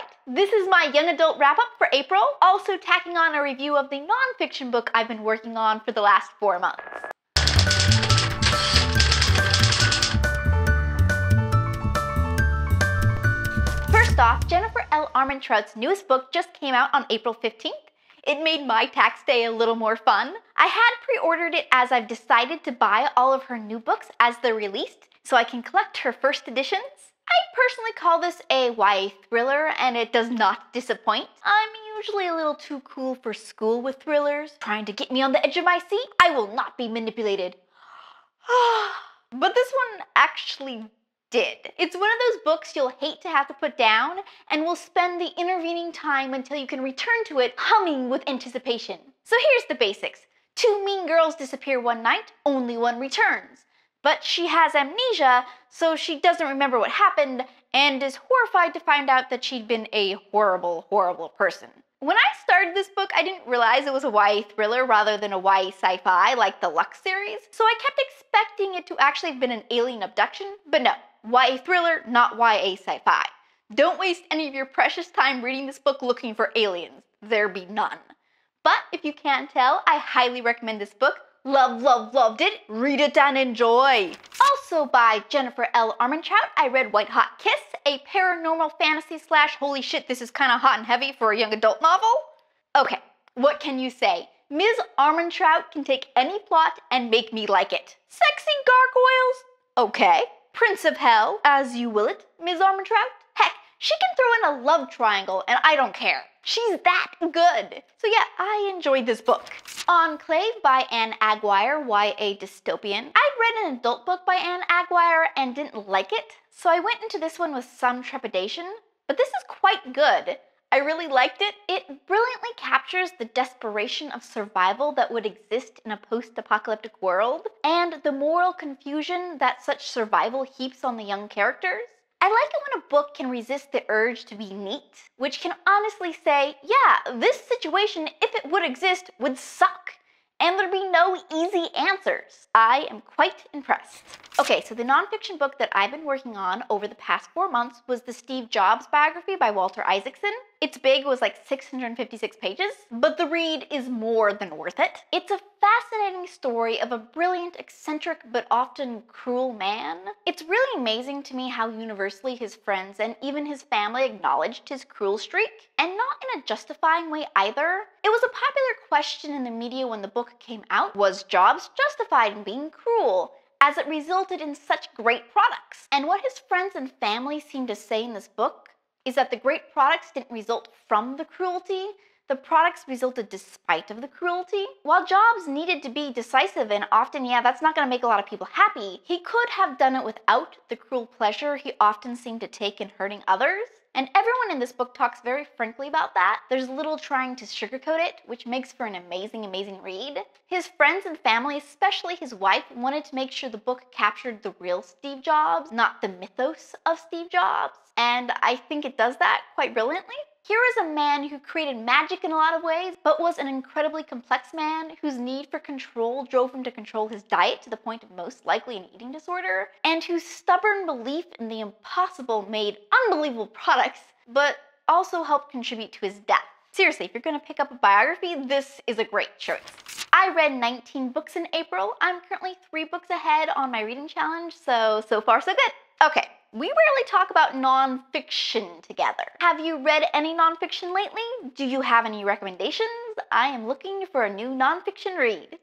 Alright, this is my young adult wrap-up for April, also tacking on a review of the nonfiction book I've been working on for the last 4 months. First off, Jennifer L. Armentrout's newest book just came out on April 15th. It made my tax day a little more fun. I had pre-ordered it as I've decided to buy all of her new books as they're released, so I can collect her first editions. I personally call this a YA thriller, and it does not disappoint. I'm usually a little too cool for school with thrillers. Trying to get me on the edge of my seat? I will not be manipulated. But this one actually did. It's one of those books you'll hate to have to put down, and will spend the intervening time until you can return to it humming with anticipation. So here's the basics. 2 mean girls disappear one night, only one returns. But she has amnesia, so she doesn't remember what happened, and is horrified to find out that she'd been a horrible, horrible person. When I started this book, I didn't realize it was a YA thriller rather than a YA sci-fi like the Lux series, so I kept expecting it to actually have been an alien abduction, but no. YA thriller, not YA sci-fi. Don't waste any of your precious time reading this book looking for aliens. There be none. But if you can't tell, I highly recommend this book. Loved it. Read it and enjoy. Also by Jennifer L. Armentrout, I read White Hot Kiss, a paranormal fantasy / holy shit, this is kind of hot and heavy for a young adult novel. Okay, what can you say? Ms. Armentrout can take any plot and make me like it. Sexy gargoyles? Okay. Prince of Hell, as you will it, Ms. Armentrout. Heck, she can throw in a love triangle and I don't care. She's that good. So yeah, I enjoyed this book. Enclave by Anne Aguirre, YA dystopian. I'd read an adult book by Anne Aguirre and didn't like it, so I went into this one with some trepidation, but this is quite good. I really liked it. It brilliantly captures the desperation of survival that would exist in a post-apocalyptic world, and the moral confusion that such survival heaps on the young characters. I like it when a book can resist the urge to be neat, which can honestly say, yeah, this situation, if it would exist, would suck, and there'd be no easy answers. I am quite impressed. Okay, so the nonfiction book that I've been working on over the past 4 months was the Steve Jobs biography by Walter Isaacson. Its big was like 656 pages, but the read is more than worth it. It's a fascinating story of a brilliant, eccentric, but often cruel man. It's really amazing to me how universally his friends and even his family acknowledged his cruel streak, and not in a justifying way either. It was a popular question in the media when the book came out. Was Jobs justified in being cruel, as it resulted in such great products? And what his friends and family seem to say in this book is that the great products didn't result from the cruelty, the products resulted despite of the cruelty. While Jobs needed to be decisive, and often, yeah, that's not going to make a lot of people happy, he could have done it without the cruel pleasure he often seemed to take in hurting others. And everyone in this book talks very frankly about that. There's little trying to sugarcoat it, which makes for an amazing, amazing read. His friends and family, especially his wife, wanted to make sure the book captured the real Steve Jobs, not the mythos of Steve Jobs. And I think it does that quite brilliantly. Here is a man who created magic in a lot of ways, but was an incredibly complex man whose need for control drove him to control his diet to the point of most likely an eating disorder, and whose stubborn belief in the impossible made unbelievable products, but also helped contribute to his death. Seriously, if you're going to pick up a biography, this is a great choice. I read 19 books in April. I'm currently 3 books ahead on my reading challenge, so far so good. Okay. We rarely talk about nonfiction together. Have you read any nonfiction lately? Do you have any recommendations? I am looking for a new nonfiction read.